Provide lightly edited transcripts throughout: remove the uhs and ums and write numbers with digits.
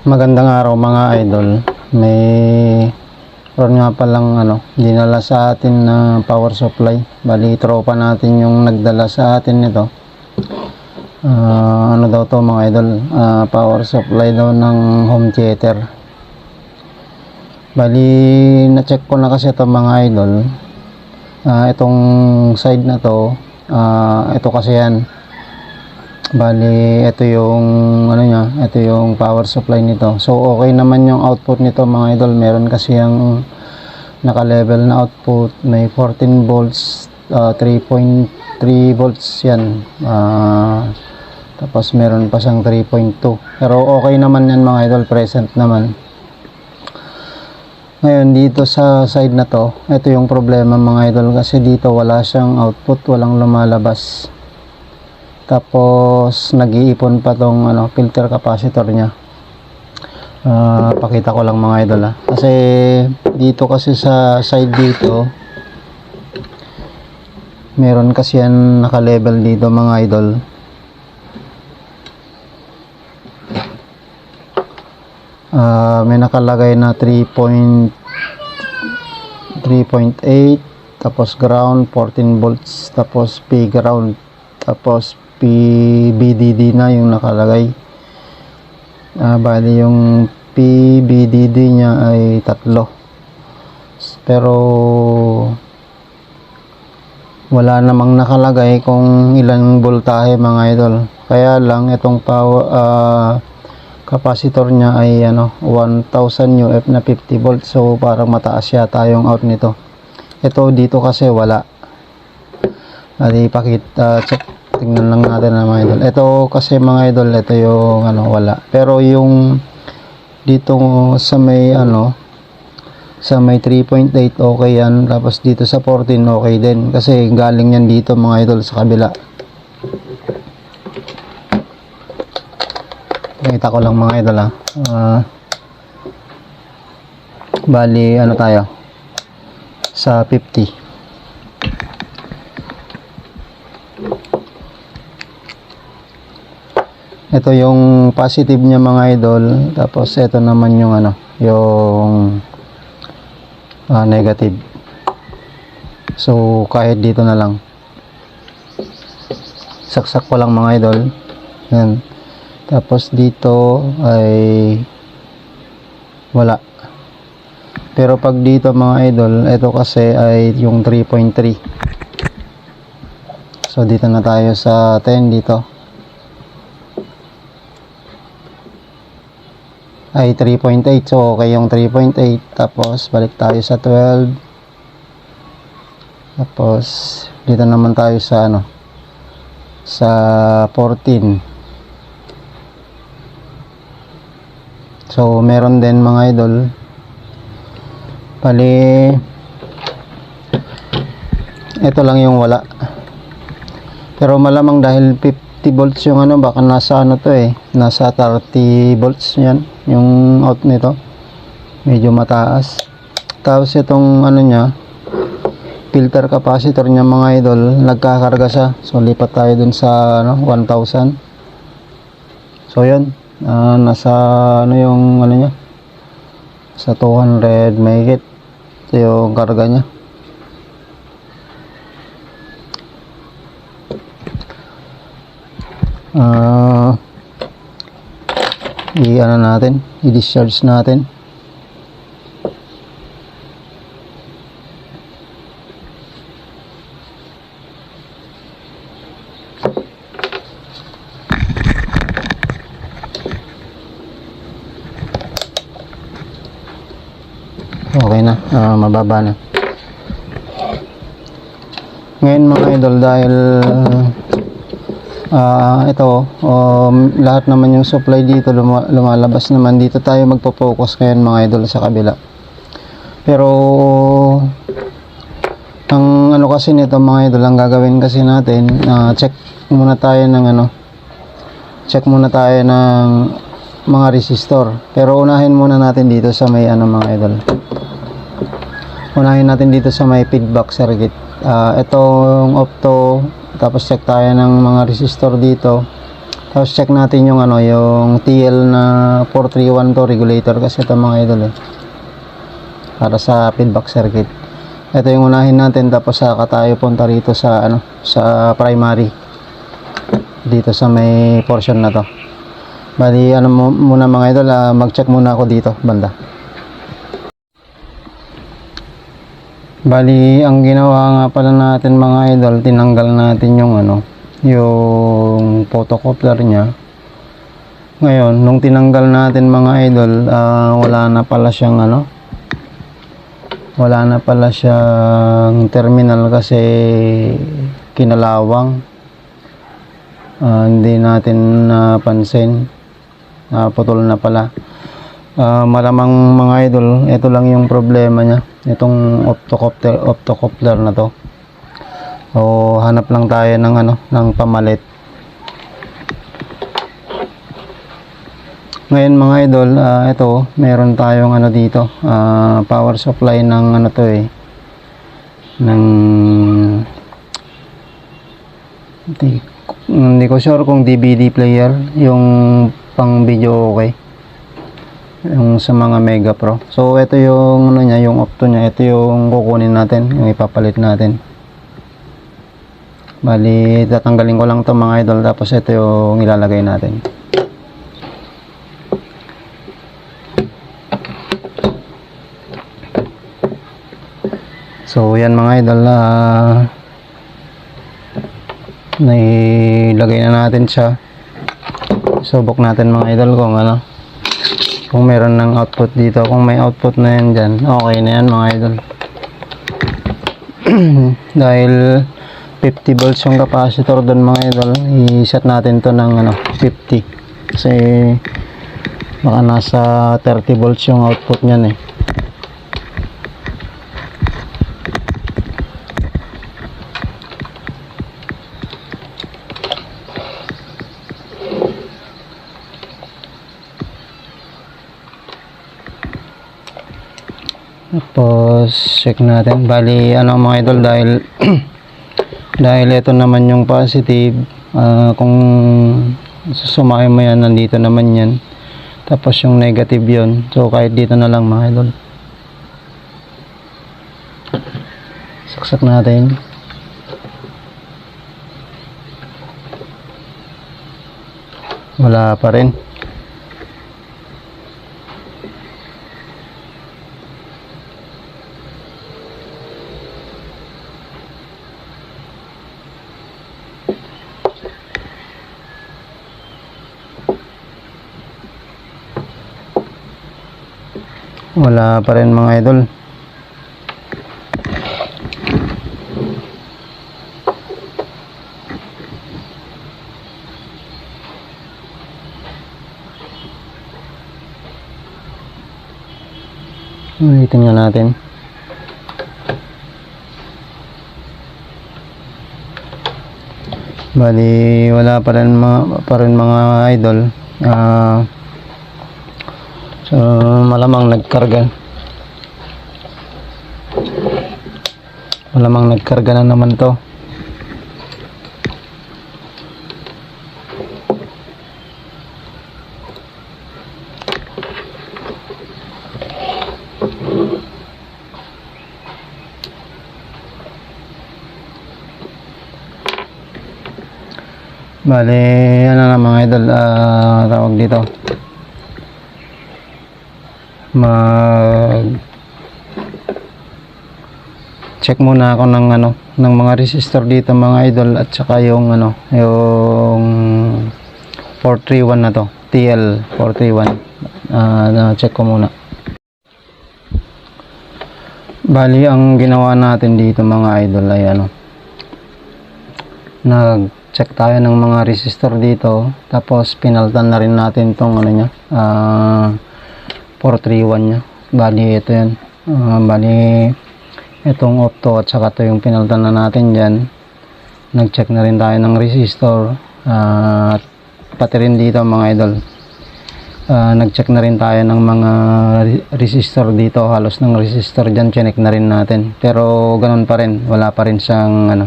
Magandang araw mga idol. May ron nga palang dinala sa atin na power supply. Bali tropa natin yung nagdala sa atin nito. Ano daw to mga idol? Power supply daw ng home theater. Bali na-check ko na kasi ito mga idol. Itong side na to, ito kasi yan. Bali ito yung ito yung power supply nito. So okay naman yung output nito mga idol. Meron kasi yung naka-level na output, may 14 volts, 3.3 volts yan. Tapos meron pa siyang 3.2. Pero okay naman yan mga idol, present naman. Ngayon dito sa side na to, ito yung problema mga idol, kasi dito wala siyang output, walang lumalabas. Tapos nag-iipon pa tong filter capacitor niya. Pakita ko lang mga idol kasi dito kasi sa side dito meron kasi yan naka-level dito mga idol. May nakalagay na 3.8, tapos ground 14 volts, tapos P ground, tapos PBDD na yung nakalagay. Bali yung PBDD niya ay 3, pero wala namang nakalagay kung ilang voltahe mga idol. Kaya lang itong power capacitor niya ay 1000 UF na 50 volts, so parang mataas yata yung out nito. Ito dito kasi wala. Check, tingnan lang natin mga idol. Ito kasi mga idol, ito yung wala. Pero yung dito sa may sa may 3.8 okay yan. Tapos dito sa 14 okay din, kasi galing yan dito mga idol sa kabila. Nakita ko lang mga idol bali tayo sa 50. Ito yung positive niya mga idol, tapos ito naman yung yung negative. So kahit dito na lang, saksak ko lang mga idol. Yan. Tapos dito ay wala. Pero pag dito mga idol, ito kasi ay yung 3.3. So dito na tayo sa 10 dito. Ay 3.8, so okay yung 3.8. Tapos balik tayo sa 12. Tapos dito naman tayo sa sa 14. So meron din mga idol, bali ito lang yung wala. Pero malamang dahil 50 volts yung baka nasa nasa 30 volts yan yung out nito, medyo mataas. Tapos itong niya, filter capacitor niya mga idol, nagkakarga siya. So lipat tayo dun sa 1000. So yun, nasa yung niya, sa 200 megit yung karga niya. Natin, i-discharge natin. Okay na, mababa na. Ngayon mga idol, dahil ito lahat naman yung supply dito lumalabas naman, dito tayo magpo-focus ngayon mga idol sa kabila. Pero ang kasi nito mga idol, ang gagawin kasi natin, check muna tayo ng mga resistor. Pero unahin muna natin dito sa may mga idol, unahin natin dito sa may feedback circuit. Itong opto. Tapos check tayo ng mga resistor dito. Tapos check natin yung ano, yung TL na 431 to regulator kasi ito mga idol eh. Para sa feedback circuit. Ito yung unahin natin tapos saka tayo punta rito sa ano, sa primary. Dito sa may portion na to. Bali ano muna mga idol, mag-check muna ako dito banda. Bali ang ginawa nga pala natin mga idol, tinanggal natin yung ano, yung photocoupler nya. Ngayon nung tinanggal natin mga idol, wala na pala siyang ano, wala na pala siyang terminal kasi kinalawang. Hindi natin napansin, putol na pala. Malamang mga idol, ito lang yung problema nya, itong optocoupler na to. O hanap lang tayo ng ano, ng pamalit. Ngayon mga idol, ito meron tayong ano dito, power supply ng ano to eh, ng hindi ko sure kung DVD player, yung pang video okay, yung sa mga Mega Pro. So ito yung ano niya, yung opto niya, ito yung kukunin natin, yung ipapalit natin. Bali tatanggalin ko lang to mga idol, tapos ito yung ilalagay natin. So yan mga idol, nailagay na natin siya. Subok natin mga idol kung ano, kung meron ng output dito. Kung may output na yan dyan, okay na yan mga idol. Dahil 50 volts yung capacitor doon mga idol, i-set natin to ng ano, 50 kasi baka nasa 30 volts yung output nyan eh. Tapos check natin, bali ano mga idol, dahil dahil ito naman yung positive, kung susumahin mo yan, nandito naman yan, tapos yung negative yon, so kahit dito na lang mga idol. Saksak natin. Wala pa rin. Wala pa rin mga idol. Ulitin nga natin. Bali wala pa rin mga idol. So malamang nagkarga na naman to. Bali ano na mga idol, tawag dito, check muna ako ng ano, ng mga resistor dito mga idol, at saka yung ano, yung 431 na to, TL 431, na check ko muna. Bali ang ginawa natin dito mga idol ay ano, nag-check tayo ng mga resistor dito, tapos pinaltan na rin natin tong ano nya, 431 nya. Bali ito yan, bali itong opto at saka ito yung pinaltan na natin dyan. Nag-check na rin tayo ng resistor, at pati rin dito mga idol, nag-check na rin tayo ng mga resistor dito. Halos ng resistor dyan chinek na rin natin, pero ganun pa rin, wala pa rin siyang ano,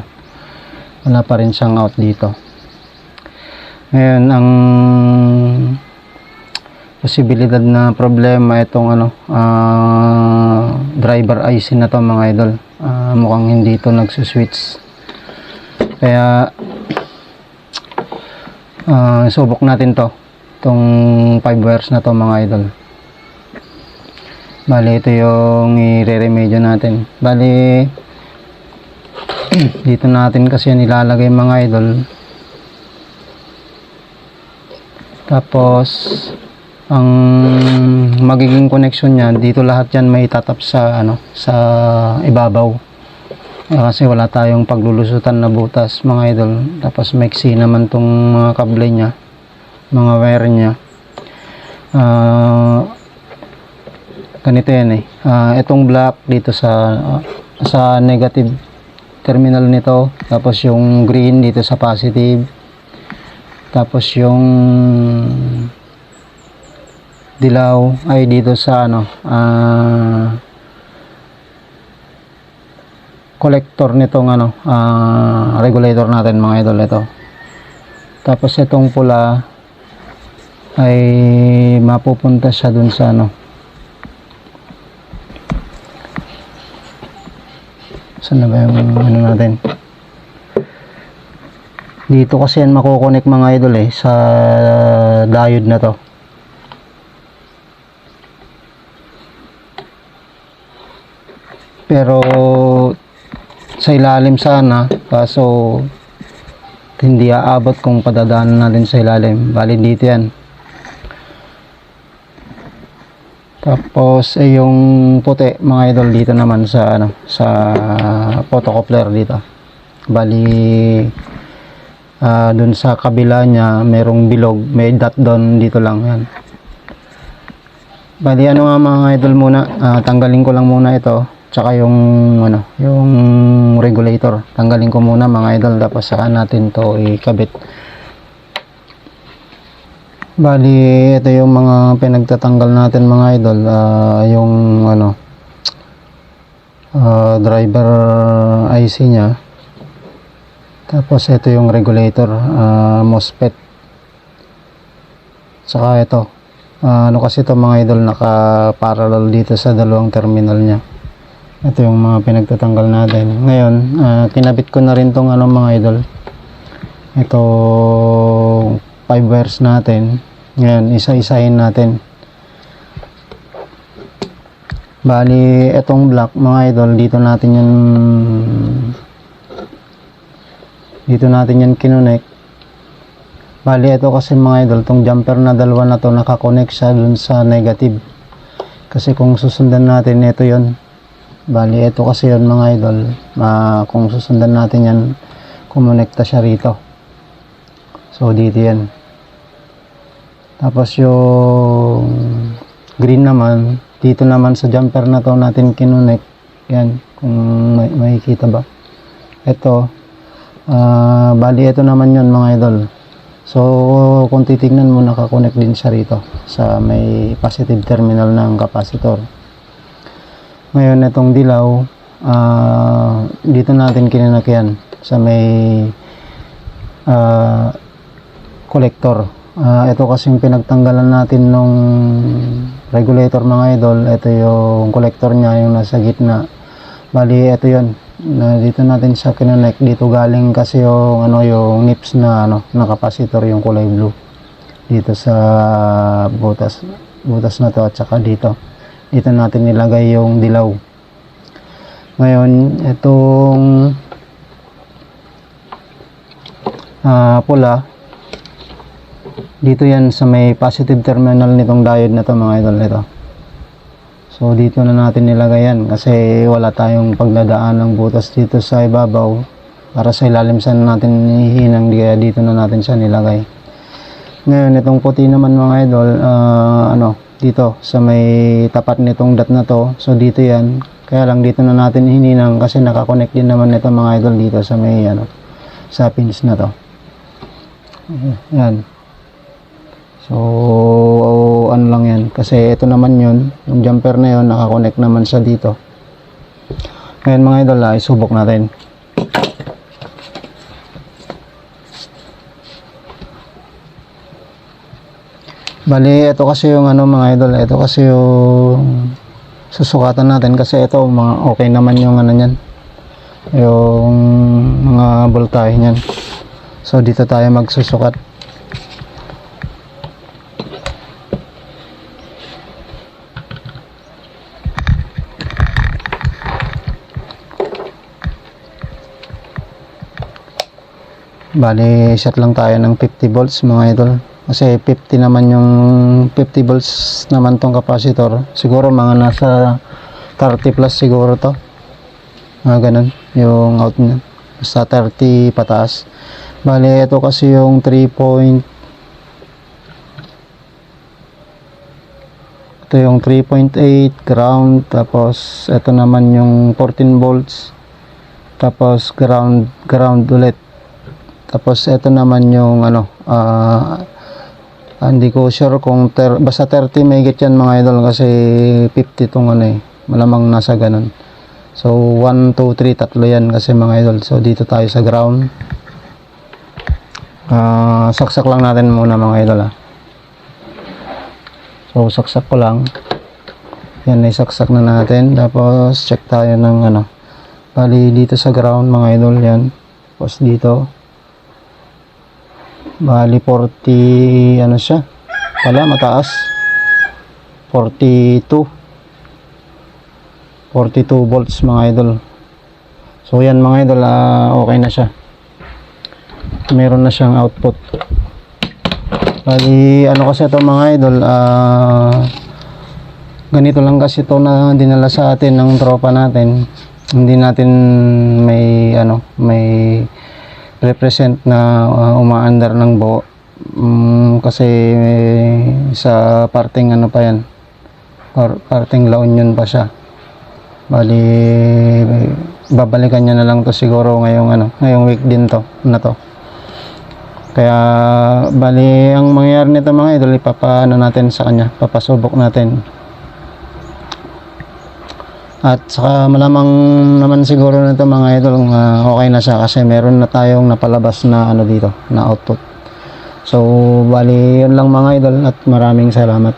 wala pa rin siyang out dito. Ngayon, ang posibilidad na problema itong driver IC na to mga idol. Mukhang hindi ito nagsuswitch. Kaya subok natin to. Itong 5 wires na to mga idol. Bali, ito yung i-remedyo natin. Bali, dito natin kasi nilalagay mga idol. Tapos ang magiging connection niya dito, lahat yan may tatap sa sa ibabaw. Kasi wala tayong paglulusutan na butas mga idol. Tapos maiksi naman tong mga kable niya, mga wire niya. Ganito yan itong black dito sa negative terminal nito, tapos yung green dito sa positive, tapos yung dilaw ay dito sa collector nitong regulator natin mga idol. Ito, tapos itong pula ay mapupunta siya dun sa saan na ba yung natin dito, kasi yan makukonek mga idol sa diode na to. Pero sa ilalim sana, kaso hindi aabot kung padadaanan natin sa ilalim. Bali dito yan. Tapos yung puti mga idol dito naman sa sa photocoupler dito. Bali dun sa kabila niya merong bilog, may dot doon dito lang yan. Bali nga mga idol, muna tanggalin ko lang muna ito, tsaka yung yung regulator tanggalin ko muna mga idol, tapos saka natin to ikabit. Bali, ito yung mga pinagtatanggal natin mga idol. Yung driver IC nya, tapos ito yung regulator, MOSFET, saka ito kasi ito mga idol naka-parallel dito sa dalawang terminal nya. Ito yung mga pinagtatanggal natin ngayon. Kinabit ko na rin tong mga idol, ito 5 wires natin. Ngayon, isa-isahin natin. Bali, etong black mga idol, dito natin yan kinonek. Bali, ito kasi mga idol, tong jumper na dalawa na to nakakonect siya dun sa negative. Kasi kung susundan natin, ito yon. Bali, ito kasi yon mga idol. Kung susundan natin yan, kumonekta siya rito. So dito yan. Tapos yung green naman, dito naman sa jumper na to natin kinonek. Yan, kung makikita ba. Ito, bali ito naman yun mga idol. So kung titignan mo, nakakonect din siya rito sa may positive terminal ng capacitor. Ngayon itong dilaw, dito natin kinonek yan sa may collector. Ito kasing pinagtanggalan natin nung regulator mga idol. Ito yung collector niya, yung nasa gitna. Bali ito yun, dito natin sa kinonek. Dito galing kasi yung yung nips na na capacitor, yung kulay blue dito sa butas na to, at saka dito natin nilagay yung dilaw. Ngayon itong pula, dito yan sa may positive terminal nitong diode na to mga idol. Ito, so dito na natin nilagay yan kasi wala tayong pagdadaan ng butas dito sa ibabaw. Para sa ilalim sana natin hihinang, kaya dito na natin siya nilagay. Ngayon itong puti naman mga idol, dito sa may tapat nitong dot na to. So dito yan, kaya lang dito na natin hininang kasi nakakonect din naman nito mga idol dito sa may sa pins na to. Yan. So lang yan, kasi ito naman yun, yung jumper na yun nakakonect naman siya dito. Ngayon mga idol, isubok natin. Bali, ito kasi yung ano mga idol, ito kasi yung susukatan natin kasi ito mga okay naman yung ano niyan. Yung mga voltahe niyan. So dito tayo magsusukat. Bali, set lang tayo ng 50 volts mga idol. Kasi 50 naman yung 50 volts naman tong capacitor. Siguro mga nasa 30 plus siguro to. Ganun yung out niya. Basta 30 pataas. Bali, ito kasi yung 3 point. Ito yung 3.8 ground. Tapos ito naman yung 14 volts. Tapos ground ulit. Tapos ito naman yung ano, hindi ko sure kung basta 30 may get yan mga idol kasi 50 tong ano eh. Malamang nasa ganun. So 1, 2, 3, tatlo yan kasi mga idol. So dito tayo sa ground. Saksak lang natin muna mga idol So saksak ko lang. Yan, isaksak na natin. Tapos check tayo ng ano. Bali dito sa ground mga idol yan. Tapos dito. Bali 40 ano siya pala mataas 42 volts mga idol. So yan mga idol, okay na siya, meron na siyang output. Bali ano kasi ito mga idol, ganito lang kasi ito na dinala sa atin ng tropa natin. Hindi natin may ano may represent na umaandar ng buo kasi sa parting ano pa yan, parting La Union pa siya. Bali babalikan niya na lang to siguro ngayong week din to na to. Kaya bali ang mangyayari nito mga idol, ipapaano natin sa kanya, papasubok natin. At saka malamang naman siguro nito mga idol okay na siya kasi meron na tayong napalabas na ano dito na output. So bali yun lang mga idol at maraming salamat.